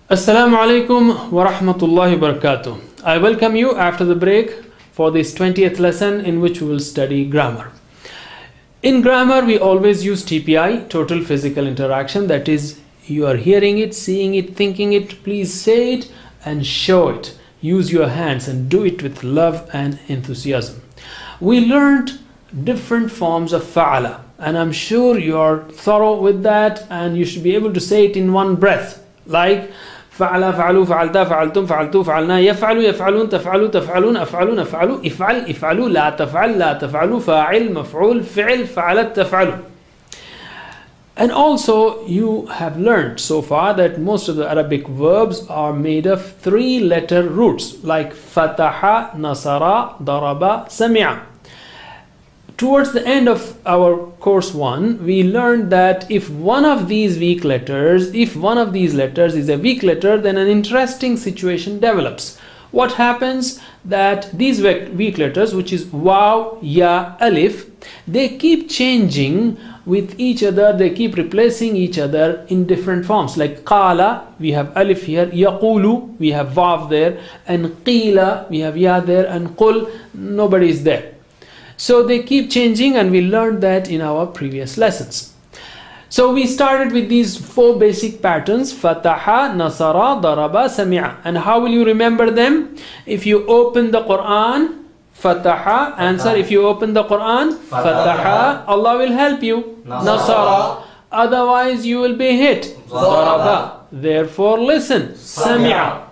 Assalamu alaikum wa rahmatullahi wa barakatuh. I welcome you after the break for this 20th lesson in which we will study grammar. In grammar, we always use TPI, total physical interaction. That is, you are hearing it, seeing it, thinking it. Please say it and show it. Use your hands and do it with love and enthusiasm. We learned different forms of fa'ala, and I'm sure you are thorough with that and you should be able to say it in one breath. Like فعل فعلوا فعلتا فعلتم فعلتوا فعلنا يفعل يفعلون تفعلوا تفعلون أفعلون أفعلوا افعل افعلوا لا تفعل لا تفعلوا فاعل مفعول فعل فعلت تفعلوا. And also you have learned so far that most of the Arabic verbs are made of 3-letter roots like فتح نصر ضرب سمع. Towards the end of our course 1, we learned that if one of these letters is a weak letter, then an interesting situation develops. What happens that these weak letters, which is waw, ya, alif, they keep changing with each other, they keep replacing each other in different forms. Like qala, we have alif here, yaqulu, we have waw there, and qila, we have ya there, and qul, nobody is there. So they keep changing, and we learned that in our previous lessons. So we started with these 4 basic patterns: fataha, nasara, daraba, sami'a. And how will you remember them? If you open the Quran, fataha, answer. If you open the Quran, fataha, Allah will help you. Nasara, otherwise you will be hit. Daraba, therefore listen. Sami'a.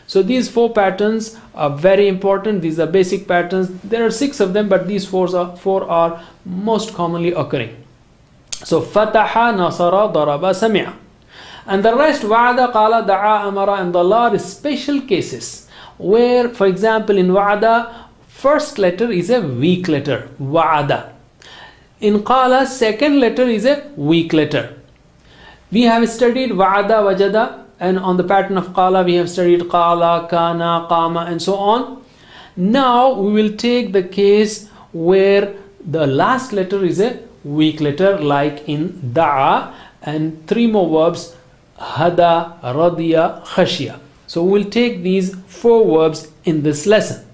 So these 4 patterns are very important. These are basic patterns. There are 6 of them, but these 4 are most commonly occurring. So fataha, nasara, daraba, sami'a. And the rest, wa'ada, qala, da'a, amara, and Allah, is special cases where, for example, in wa'ada, first letter is a weak letter, wa'ada. In qala, second letter is a weak letter. We have studied wa'ada, wajada, and on the pattern of qala we have studied qala, kana, qama, and so on. Now we will take the case where the last letter is a weak letter, like in da'a, and 3 more verbs: hada, radiya, khashiya. So we will take these 4 verbs in this lesson.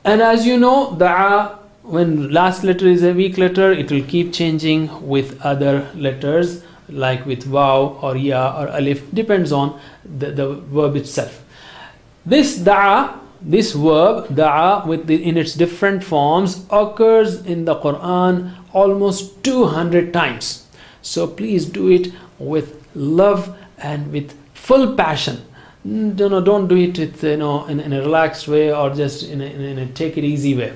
And as you know, da'a, when last letter is a weak letter, it will keep changing with other letters, like with waw or ya or alif, depends on the verb itself. This da'a, this verb da'a, in its different forms, occurs in the Quran almost 200 times. So please do it with love and with full passion. Don't do it with, in a relaxed way or just in a take it easy way.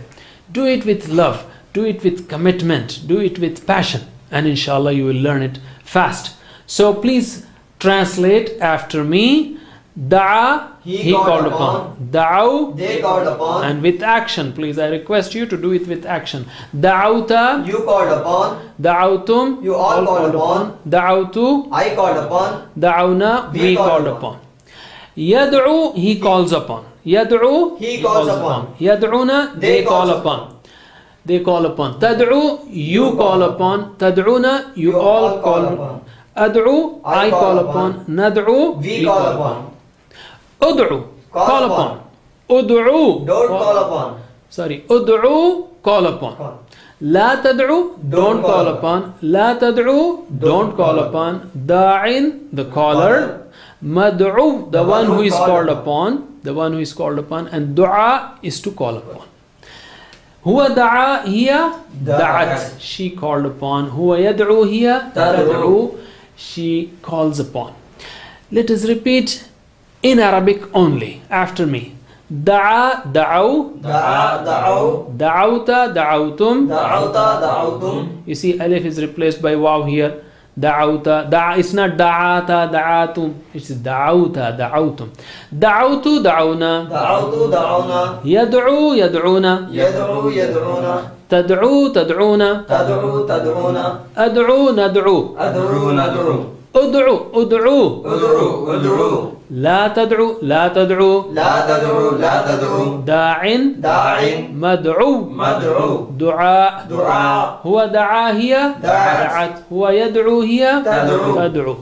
Do it with love, do it with commitment, do it with passion, and inshallah you will learn it fast. So please translate after me. Da'a, he called upon. Da'u, they called upon. And with action, please, I request you to do it with action. Da'auta, You called upon. da'autum, You all called upon. Da'autu, I called upon. da'auna, we called upon. Yad'u, he calls upon. Yad'u, He calls upon. Yad'una, they call upon. They call upon. Tad'u, you call upon. Tad'una, you all call upon. Ad'u, I call upon. Nad'u, We call upon. Ud'u, call upon. Ud'u, Don't call upon. sorry, Ud'u, call upon. La tad'u, don't call upon. La tad'u, don't call upon. Da'in, the caller. Mad'u, the one who is called upon. The one who is called upon. And du'a is to call upon. Huwa da'a, hiya da'at, she called upon. Huwa yad'u, hiya tad'u, she calls upon. Let us repeat in Arabic only after me. Da'a, da'u, Da'a, da'u. da'auta, da'autum. Da'auta, da'autum. You see, alif is replaced by waw here. Da'auta, da'a, it's not da'ata, da'atum, it's da'auta, da'autum. Da'autu, da'auna. Da'autu, da'auna. Yad'u, yad'una. Yad'u, yad'una. Tad'u, tad'una. Tad'u, tad'una. Ad'u, nad'u. Ad'u, nad'u. Ud'u, ud'u. Ud'u, ud'u. لا تدعو لا تدعو لا تدعو لا تدعو داع داع مدعو مدعو دعاء دعاء هو دعا هي دعت هو يدعو هي تدعو تدعو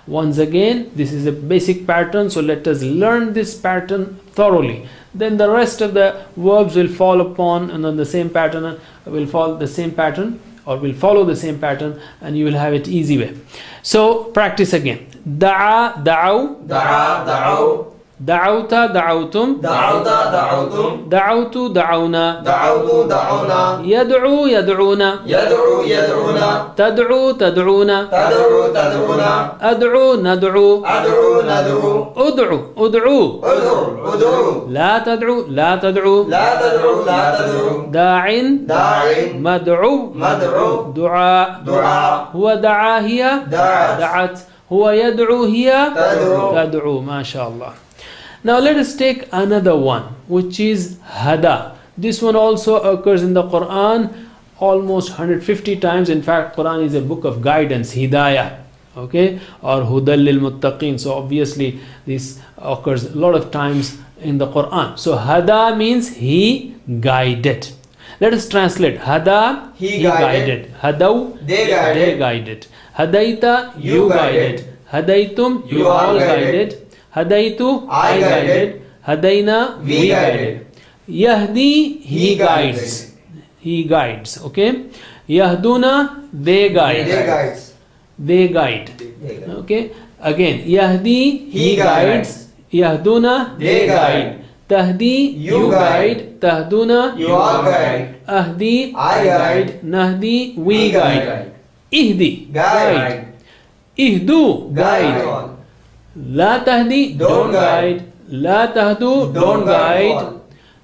Once again, this is a basic pattern, so let us learn this pattern thoroughly. Then the rest of the verbs will fall upon and on the same pattern, will follow the same pattern, and you will have it easy way. So practice again. Da'a, da'aw. دعا دعوا Da'awta, da'awtum. دعوت دعوتم Da'awtu, da'awna. دعوت دعونا Yad'u, yad'una. يدعو يدعونا Tad'u, tad'una. تدعو تدعونا Ad'u, nad'u. أدعو ندعو Ud'u, ud'u. ادعو ادعو La tad'u, la tad'u. لا تدعو لا تدعو Da'in, داع mad'u. مدعو Du'a. دعاء هو دعا هي دعت دعت. هو يدعو هي تدعو تدعو. MashaAllah. Now let us take another one, which is hada. This one also occurs in the Quran almost 150 times. In fact, Quran is a book of guidance, hidayah, okay, or hudal lil muttaqin. So obviously this occurs a lot of times in the Quran. So hada means he guided. Let us translate. Hada, He guided. Hadaw, They guided. guided. Hadaita, you You guided. guided. Hadaitum, you You all all guided. guided. Hadaitu, I guided. Hadaina, We we guided. Yahdi, he He guides. guided. He guides. Okay. Yahduna, they guide. They guides. They guide. They guide. Okay. Again, Yahdi, He guides. Yahduna, They guide. Tahdi, You guide. Tahduna, You all guide. Ahdi, I guide. Nahdi, we guide. Ihdi, Guide. Ihdu, guide. Guide. La tahdi, don't Don't guide. guide. La tahdu, don't guide. all.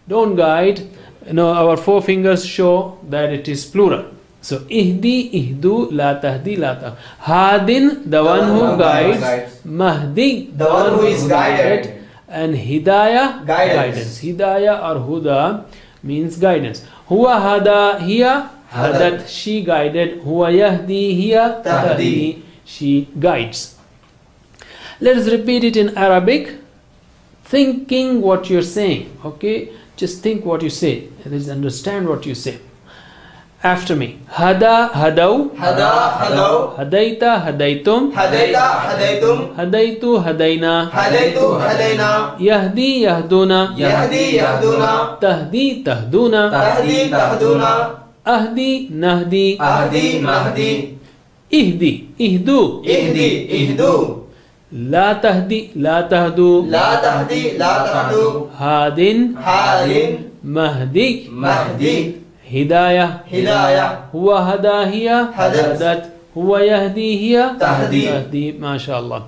Don't guide. You know, our four fingers show that it is plural. So ihdi, ihdu, la tahdi, la tahdu. Hadin, the one who guides. Mahdi, The one who is guided. And hidayah, Guidance. Hidayah or huda means guidance. Huwa hada, hiya hadat, she guided. Huwa yahdi, hiya tahdi, she guides. Let us repeat it in Arabic, thinking what you're saying. Okay, just think what you say. Let's understand what you say. After me. Hada, hadaw. هدا هدوا Hadaita, hadaitum. هديت هديتم Hadaitu, hadaina. هديت هدينا Yahdi, yahduna. يهدي يهدونا Tahdi, tahduna. تهدي تهدونا Ahdi, nahdi. أهدي نهدي Ihdi, ihdu. اهدي اهدوا La tahdi, la tahdu. لا تهدي لا تهدوا Hadin, حال mahdi. مهدي Hidayah. هداية Huwa hada, hiya Hadat. hadat. Huwa yahdi, hiya Tahdi. tahdi. MashaAllah.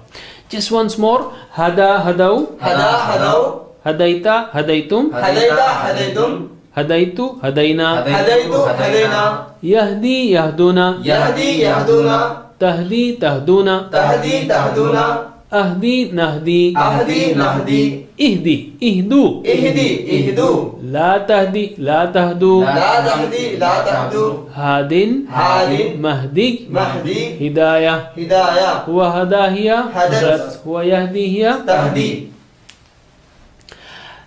Just once more. Hada, hadaw. هدا هدوا Hadaita, hadaitum. هديت هديتم Hadaitu, hadaina. هديت هدينا Yahdi, yahduna. يهدي يهدونا Tahdi, tahduna. تهدي تهدونا Ahdi, nahdi. أهدي نهدي Ihdi, ihdu. اهدي اهدوا La tahdi, la tahdu. لا تهدي لا تهدوا Hadin, حال mahdi. مهدي Hidayah. هداية Huwa hada, hiya Hadat. Huwa yahdi, hiya تهدي.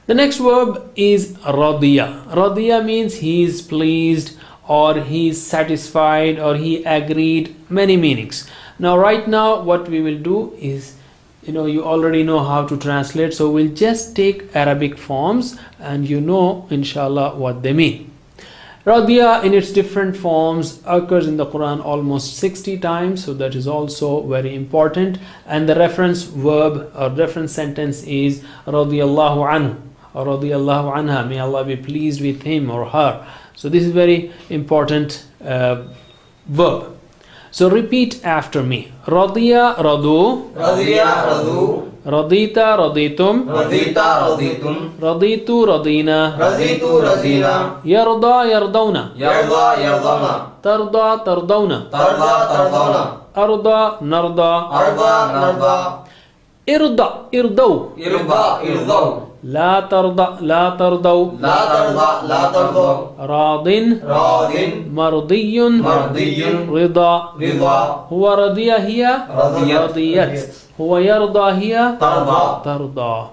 The next verb is radiya. Radiya means he is pleased, or he is satisfied, or he agreed. Many meanings. Now right now what we will do is, you already know how to translate, so we'll just take Arabic forms and inshallah what they mean. Radiya in its different forms occurs in the Quran almost 60 times, so that is also very important. And the reference verb or reference sentence is radiyallahu anhu or radiyallahu anha. May Allah be pleased with him or her. So this is very important verb. So repeat after me. Radiya, radu. رضي رضوا Radita, raditum. رضيت رضيتم Raditu, radina. رضيت رضينا Yarda, yardawna. يرضى يرضون Tarda, tardawna. ترضى ترضون Arda, narda. أرضى نرضى Irda, irdaw. يرضى يرضوا La tarda, la tardaw. لا ترضى لا ترضوا Radin, راض mardiyun. مرضي Rida. رضا Huwa radiya, hiya رضيت Huwa yarda, hiya ترضى Tarda.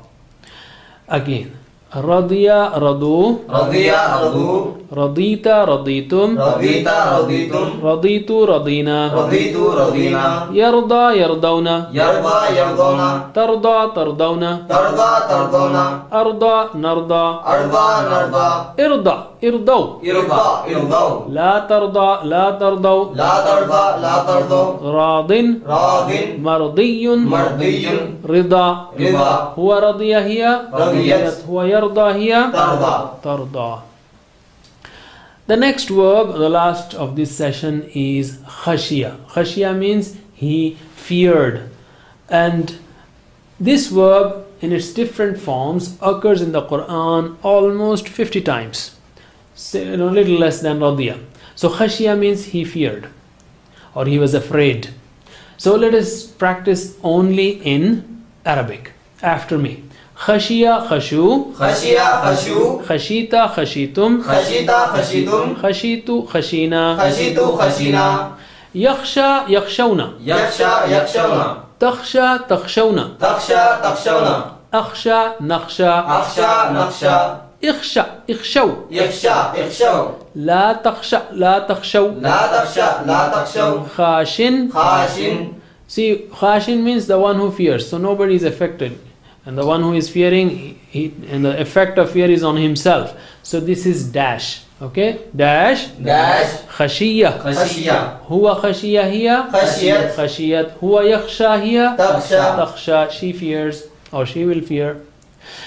Again. Radiya radu. Radiya radu. Radita raditum. Radita raditum. Raditu radina. Raditu radina. Yarda yardawna. Yarda yardona. Tarda tardawna. Tarda tardona. Arda narda. Arda narda. Irda irdaw. Irda irdaw. La tarda la tardaw. La tarda la tardaw. Radin Radin. mardiyun. Mardiyun. Rida. Rida. Huwa radiya hiya. Radiyat. Huwa yarda hiya. Tarda. Tarda. The next verb, the last of this session, is khashiya. Khashiya means he feared. And this verb in its different forms occurs in the Quran almost 50 times. So, a little less than radiya. So khashiya means he feared or he was afraid. So let us practice only in Arabic. After me. Khashiya khashu. Khashiya khashu. Khashita khashitum. Khashita khashitum. Khashitu khashina. Khashitu khashina. Yakhsha yakhshawna. Yaksha yakshawna. Takhsha takhshawna. Taksha takshawna. Akhsha nakhsha. Aksha naksha. Ikhsha ikhshaw. Yaksha yakshaw. La takhsha la takhshaw. La taksha la takshaw. Khashin. Khashin. See, khashin means the one who fears. So nobody is affected. And the one who is fearing, and the effect of fear is on himself. So this is dash. Okay? Dash. Dash. Khashiya. Khashiya. Huwa khashiya hiya. Khashiyat. Khashiyat. Huwa yakhsha hiya. Taksha. Takhsha. She fears or she will fear.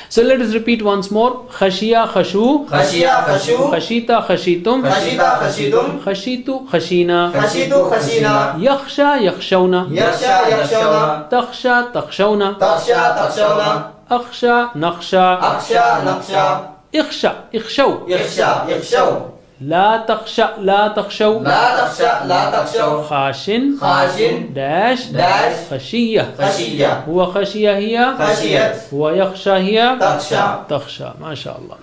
So let us repeat once more. Khashiya khashu. Khashiya khashu. Khashita khashitum. Khashita khashitum. Khashitu khashina. Khashitu khashina. Yakhsha yakhshawna. Yaksha yakshawna. Takhsha takhshawna. Taksha takshawna. Akhsha nakhsha. Aksha naksha. Ikhsha ikhshaw. Yaksha yakshaw. La takhsha la takhshaw. La taksha la takshaw. Khashin. Khashin. Dash. Dash. Khashiya. Khashiya. Huwa khashiya hiya. Khashiyat. Huwa yakhsha hiya. Taksha. Takhsha. MashaAllah.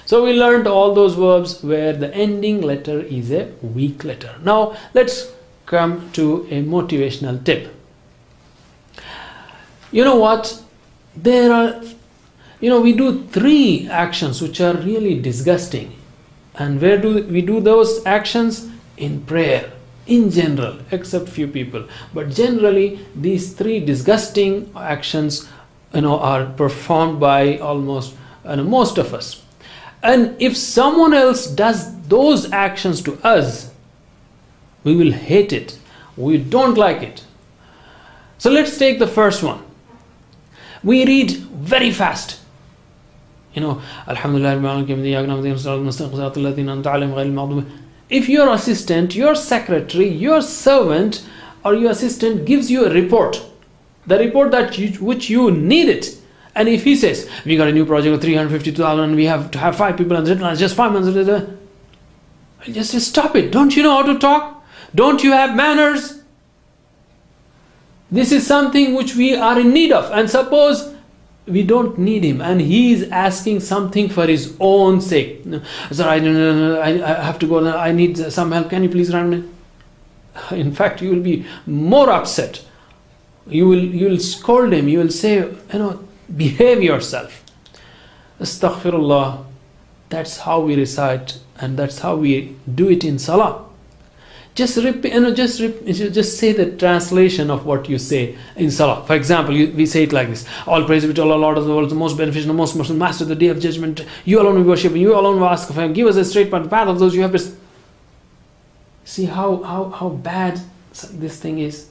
So we learned all those verbs where the ending letter is a weak letter. Now let's come to a motivational tip. You know what? There are, we do 3 actions which are really disgusting. And where do we do those actions? In prayer, in general, except few people. But generally, these 3 disgusting actions, are performed by almost most of us. And if someone else does those actions to us, we will hate it. We don't like it. So let's take the first one. We read very fast. If your assistant, your secretary, your servant or your assistant gives you a report, the report which you need it, and if he says, we got a new project of 352,000 and we have to have 5 people and just 5 months, just say, stop it. Don't you know how to talk? Don't you have manners? This is something which we are in need of. And suppose we don't need him and he is asking something for his own sake. Sir, I have to go, I need some help, can you please run me? In fact, you will be more upset. You will scold him, you will say, behave yourself. Astaghfirullah. That's how we recite and that's how we do it in Salah. Just repeat, just say the translation of what you say in Salah. For example, we say it like this: all praise be to Allah, Lord of the world, the most beneficent, the most merciful, Master of the day of judgment. You alone we worship, and you alone we ask of Him. Give us a straight path of those you have. See how bad this thing is.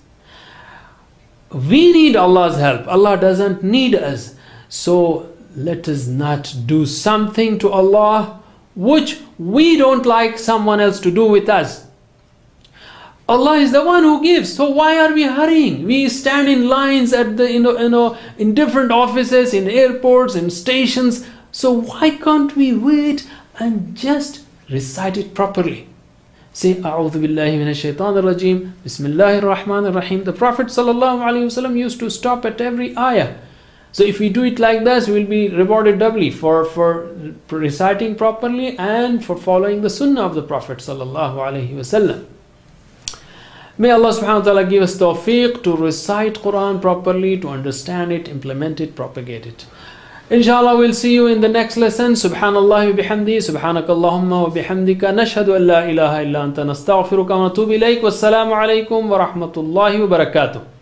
We need Allah's help. Allah doesn't need us. So let us not do something to Allah which we don't like someone else to do with us. Allah is the one who gives. So why are we hurrying? We stand in lines at the in different offices, in airports, in stations. So why can't we wait and just recite it properly? Say A'udhu billahi minash shaitanir rajim. Bismillahir rahmanir rahim. The Prophet sallallahu alaihi wasallam used to stop at every ayah. So if we do it like this, we will be rewarded doubly for reciting properly and for following the sunnah of the Prophet sallallahu alaihi wasallam. May Allah subhanahu wa ta'ala give us tawfiq to recite Quran properly, to understand it, implement it, propagate it. Inshallah, we'll see you in the next lesson. Subhanallah wa bihamdi, subhanakallahumma wa bihamdika, nashhadu an la ilaha illa anta nastaghfiruka wa natubu ilayk. Wassalamu alaikum wa rahmatullahi wa barakatuh.